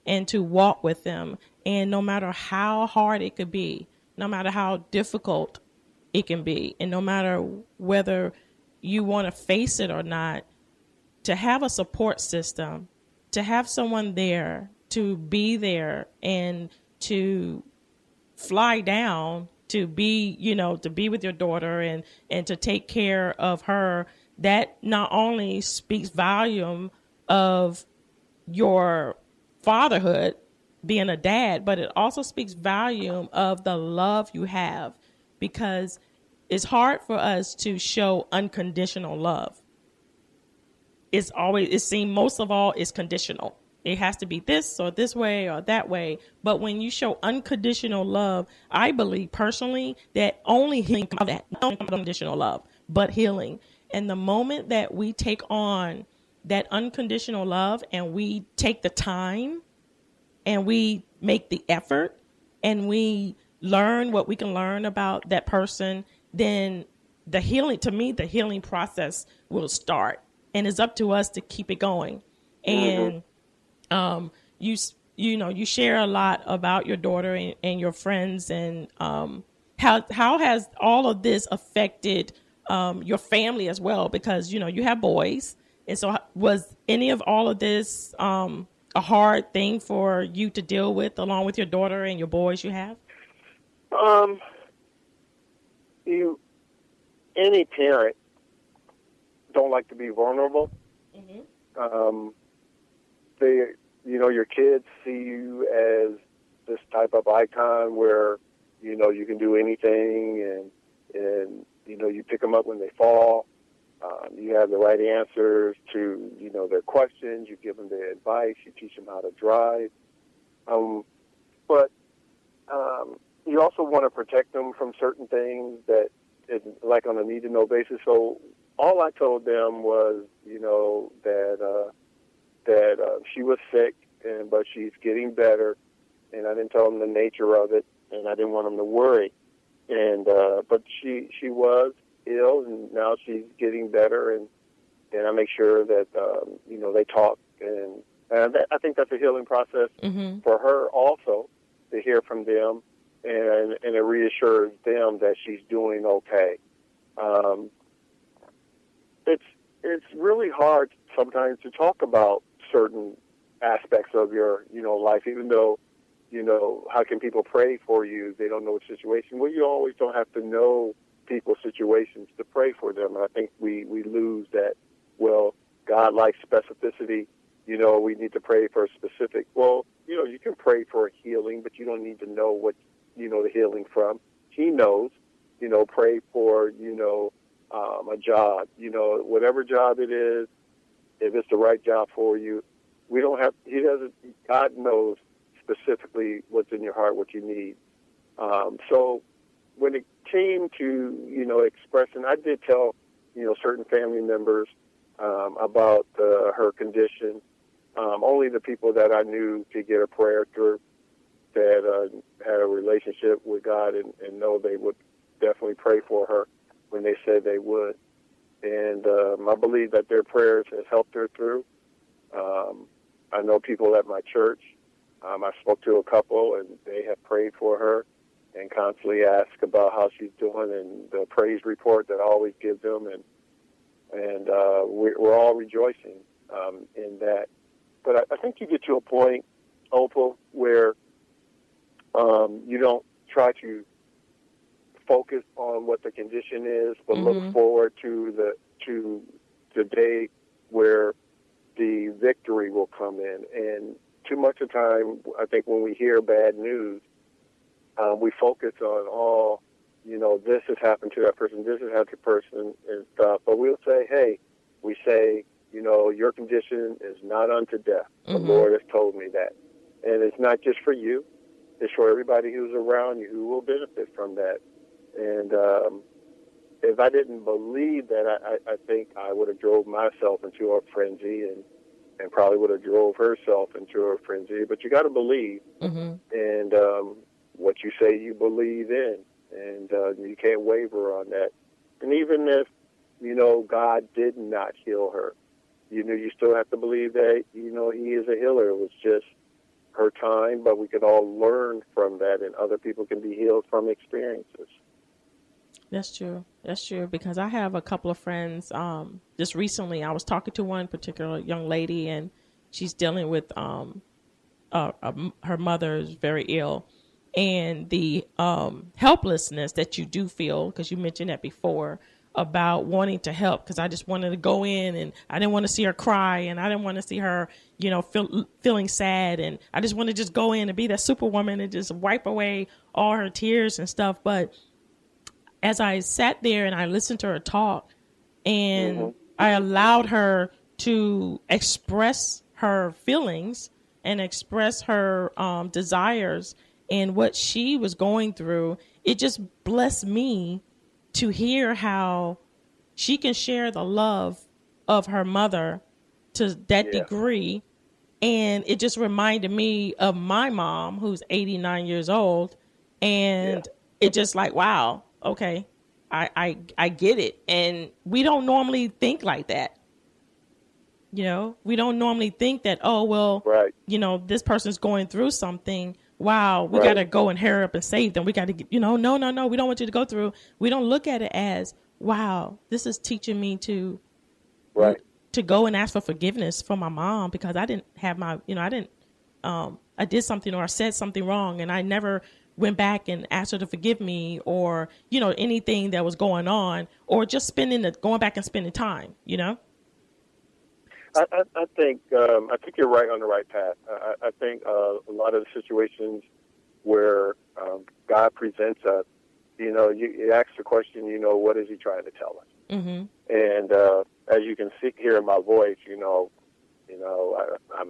and to walk with them. And no matter how hard it could be, no matter how difficult it can be, and no matter whether you want to face it or not, to have a support system, to have someone there, to be there and to fly down to be, to be with your daughter and to take care of her, that not only speaks volume of your fatherhood, being a dad, but it also speaks volume of the love you have, because it's hard for us to show unconditional love. It seems most of all is conditional. It has to be this or this way or that way. But when you show unconditional love, I believe personally that only healing comes out of that, not unconditional love, but healing. And the moment that we take on that unconditional love and we take the time and we make the effort and we learn what we can learn about that person, then the healing process will start. And it's up to us to keep it going. And you share a lot about your daughter and your friends, and how has all of this affected your family as well? Because you have boys, and so was any of all of this a hard thing for you to deal with, along with your daughter and your boys you have? You any parent don't like to be vulnerable. They, your kids see you as this type of icon where, you can do anything, and you pick them up when they fall. You have the right answers to, their questions. You give them their advice. You teach them how to drive. But you also want to protect them from certain things that, like on a need-to-know basis. So all I told them was, that she was sick, but she's getting better, and I didn't tell them the nature of it, and I didn't want them to worry. And but she was ill, and now she's getting better, and I make sure that they talk, and I think that's a healing process for her also, to hear from them, and it reassures them that she's doing okay. It's really hard sometimes to talk about certain aspects of your, life, even though, how can people pray for you? They don't know what situation. Well, you always don't have to know people's situations to pray for them. And I think we lose that. Well, God likes specificity. We need to pray for a specific. Well, you can pray for a healing, but you don't need to know what, the healing from. He knows, pray for, a job, whatever job it is, if it's the right job for you. God knows specifically what's in your heart, what you need. So when it came to, expressing, I did tell, certain family members about her condition. Only the people that I knew could get a prayer through, that had a relationship with God and know they would definitely pray for her when they said they would. And I believe that their prayers has helped her through. I know people at my church. I spoke to a couple, and they have prayed for her and constantly ask about how she's doing, and the praise report that I always give them, and we're all rejoicing in that. But I think you get to a point, Opal, where you don't try to focus on what the condition is, but look forward to the day where the victory will come in. And too much of the time, I think when we hear bad news, we focus on, this has happened to that person, this has happened to that person and stuff. But we'll say, your condition is not unto death. The Lord has told me that. And it's not just for you. It's for everybody who's around you who will benefit from that. And if I didn't believe that, I think I would have drove myself into a frenzy, and probably would have drove herself into a frenzy. But you got to believe, and what you say you believe in, and you can't waver on that. And even if, God did not heal her, you still have to believe that, He is a healer. It was just her time, but we can all learn from that, and other people can be healed from experiences. That's true. That's true. Because I have a couple of friends. Just recently, I was talking to one particular young lady, and she's dealing with her mother is very ill, and the helplessness that you do feel, because you mentioned that before about wanting to help. Because I just wanted to go in, and I didn't want to see her cry, and I didn't want to see her, feeling sad, and I just want to just go in and be that superwoman and just wipe away all her tears and stuff. But as I sat there and I listened to her talk, and I allowed her to express her feelings and express her desires and what she was going through, it just blessed me to hear how she can share the love of her mother to that degree. And it just reminded me of my mom, who's 89 years old. And it just like, wow, okay, I get it. And we don't normally think like that. We don't normally think that, oh, well, right. This person's going through something. Wow, we got to go and hurry up and save them. We got to, no, we don't want you to go through. We don't look at it as, wow, this is teaching me to go and ask for forgiveness for my mom, because I didn't have I did something or I said something wrong, and I never went back and asked her to forgive me, or, anything that was going on, or just going back and spending time, I think you're right on the right path. I think a lot of the situations where God presents us, you ask the question, what is He trying to tell us? Mm-hmm. And as you can hear in my voice, I'm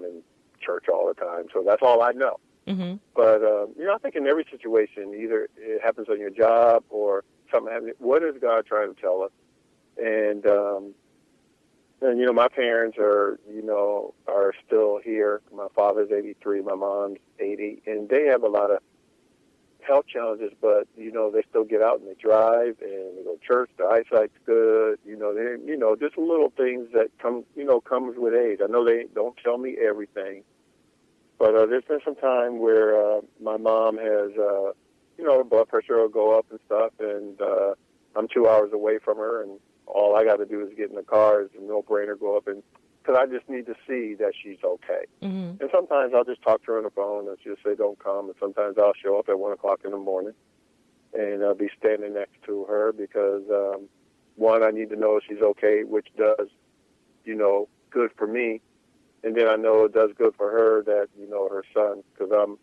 in church all the time, so that's all I know. Mm-hmm. But I think in every situation, either it happens on your job or something happens. What is God trying to tell us? And my parents are still here. My father's 83, my mom's 80, and they have a lot of health challenges, but, they still get out and they drive and they go to church. Their eyesight's good. Just little things that comes with age. I know they don't tell me everything, but there's been some time where my mom has, her blood pressure will go up and stuff, and I'm 2 hours away from her, and all I got to do is get in the car, is a no-brainer, go up, and because I just need to see that she's okay. Mm-hmm. And sometimes I'll just talk to her on the phone and she'll say, don't come. And sometimes I'll show up at 1 o'clock in the morning and I'll be standing next to her because, one, I need to know she's okay, which does, good for me. And then I know it does good for her that, her son, because I'm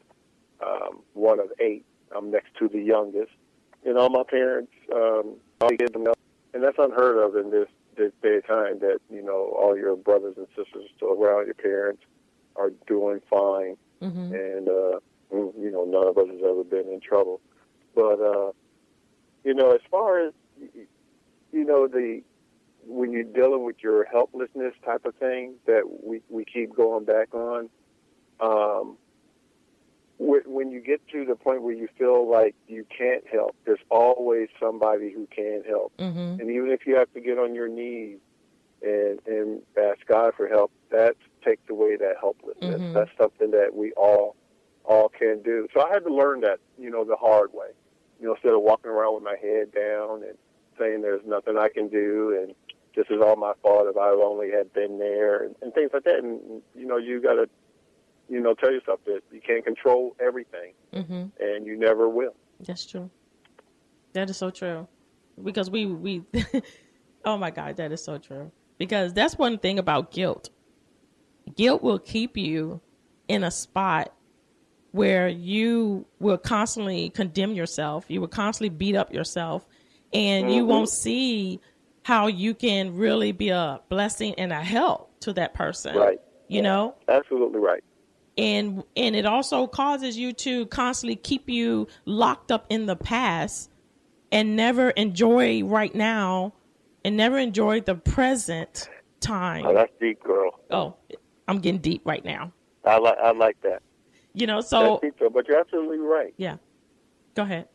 one of 8. I'm next to the youngest. All my parents, all kids, and that's unheard of in this day of time, that, all your brothers and sisters are still around, your parents are doing fine. Mm-hmm. And, none of us has ever been in trouble. But, as far as, when you're dealing with your helplessness type of thing that we keep going back on, when you get to the point where you feel like you can't help, there's always somebody who can help. Mm-hmm. And even if you have to get on your knees and ask God for help, that takes away that helplessness. Mm-hmm. That's something that we all can do. So I had to learn that, the hard way. Instead of walking around with my head down and saying there's nothing I can do and this is all my fault if I only had been there and things like that. And, you got to, tell yourself that you can't control everything, mm-hmm. and you never will. That's true. That is so true. Because we oh my God, that is so true. Because that's one thing about guilt. Guilt will keep you in a spot where you will constantly condemn yourself. You will constantly beat up yourself, and mm-hmm. you won't see how you can really be a blessing and a help to that person. Right. Absolutely right. And it also causes you to constantly keep you locked up in the past and never enjoy right now and never enjoy the present time. Oh, that's deep, girl. Oh, I'm getting deep right now. I like that. So. That's deep, but you're absolutely right. Yeah. Go ahead.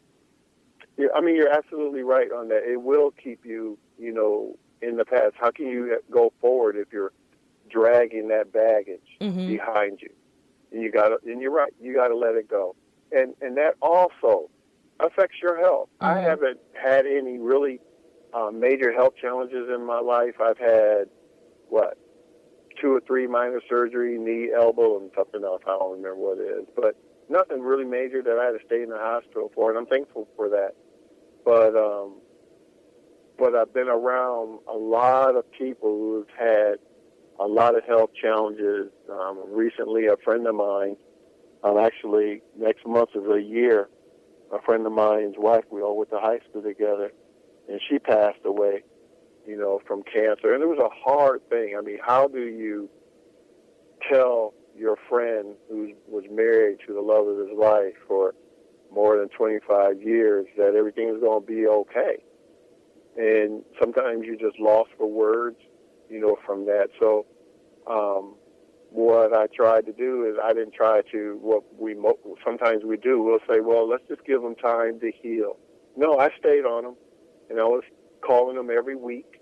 Yeah, you're absolutely right on that. It will keep you, in the past. How can you go forward if you're dragging that baggage mm-hmm. behind you? and you're right, you gotta let it go, and that also affects your health. I Mm-hmm. haven't had any really major health challenges in my life. I've had what 2 or 3 minor surgery, knee, elbow, and something else. I don't remember what it is, but nothing really major that I had to stay in the hospital for, and I'm thankful for that. But I've been around a lot of people who've had a lot of health challenges. Recently, a friend of mine, actually next month is a year, a friend of mine's wife, we all went to high school together, and she passed away, from cancer. And it was a hard thing. I mean, how do you tell your friend who was married to the love of his life for more than 25 years that everything is going to be okay? And sometimes you're just lost for words, from that. So what I tried to do is I didn't try to, sometimes we do, we'll say, well, let's just give them time to heal. No, I stayed on them, and I was calling them every week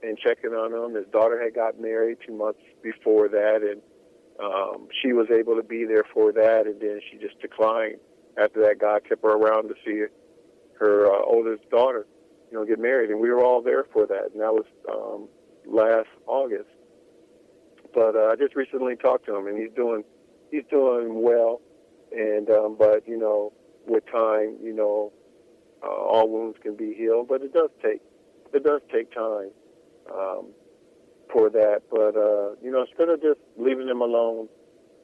and checking on them. His daughter had got married 2 months before that, and she was able to be there for that, and then she just declined. After that, God kept her around to see her oldest daughter, get married, and we were all there for that, and that was last August. But I just recently talked to him, and he's doing well, and but with time, all wounds can be healed, but it does take time for that. But instead of just leaving him alone,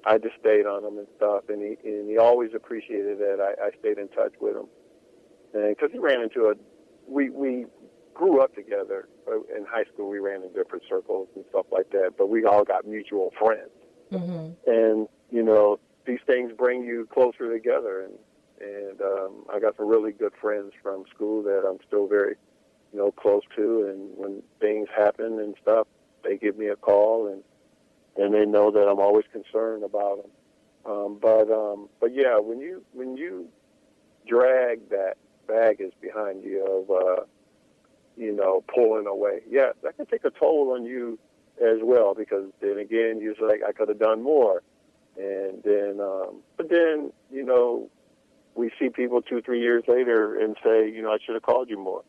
I just stayed on him and stuff, and he always appreciated that I stayed in touch with him, and because he ran into we grew up together in high school. We ran in different circles and stuff like that, but we all got mutual friends, Mm-hmm. and these things bring you closer together, and I got some really good friends from school that I'm still very close to, and when things happen and stuff, they give me a call, and they know that I'm always concerned about them. But yeah, when you drag that baggage behind you of pulling away, yeah, that can take a toll on you as well, because then again you're like, I could have done more, and then but then we see people 2-3 years later and say, I should have called you more.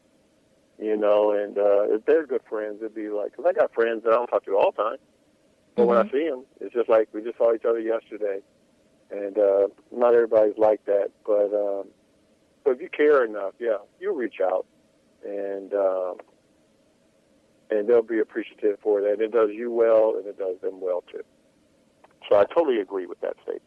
And if they're good friends, it'd be like, because I got friends that I don't talk to all the time, but when I see them, it's just like we just saw each other yesterday. And not everybody's like that, but if you care enough, yeah, you'll reach out, and they'll be appreciative for that. And it does you well, and it does them well too. So I totally agree with that statement.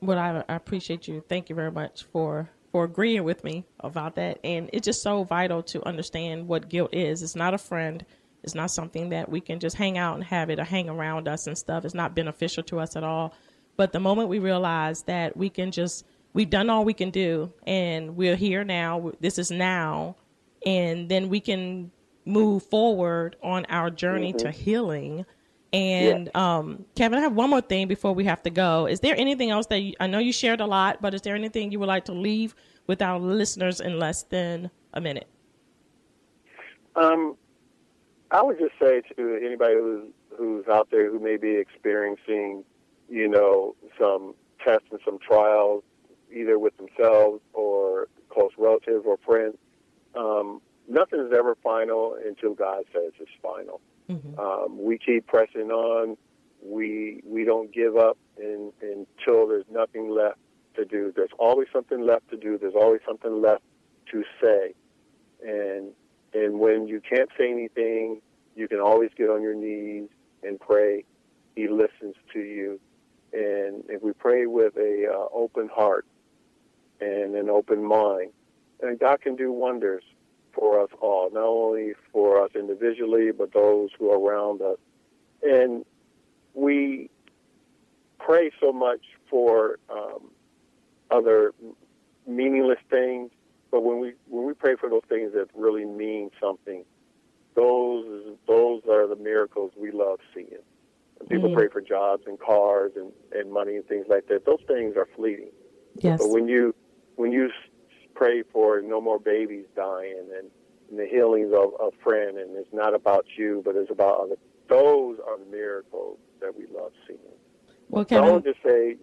Well, I appreciate you. Thank you very much for agreeing with me about that. And it's just so vital to understand what guilt is. It's not a friend. It's not something that we can just hang out and have it or hang around us and stuff. It's not beneficial to us at all. But the moment we realize that we've done all we can do, and we're here now, this is now, and then we can move forward on our journey to healing. And Kevin, I have one more thing before we have to go. Is there anything else that I know you shared a lot, but is there anything you would like to leave with our listeners in less than a minute? I would just say to anybody who's out there who may be experiencing, some tests and some trials, either with themselves or close relatives or friends, nothing is ever final until God says it's final. Mm-hmm. We keep pressing on. We don't give up until there's nothing left to do. There's always something left to do. There's always something left to say. And when you can't say anything, you can always get on your knees and pray. He listens to you. And if we pray with a open heart and an open mind, and God can do wonders for us all, not only for us individually, but those who are around us. And we pray so much for other meaningless things, but when we pray for those things that really mean something, those are the miracles we love seeing. And people pray for jobs and cars and money and things like that. Those things are fleeting. Yes. But when you pray for no more babies dying and the healings of a friend, and it's not about you, but it's about others, those are the miracles that we love seeing. Well, So I Kevin, would just say,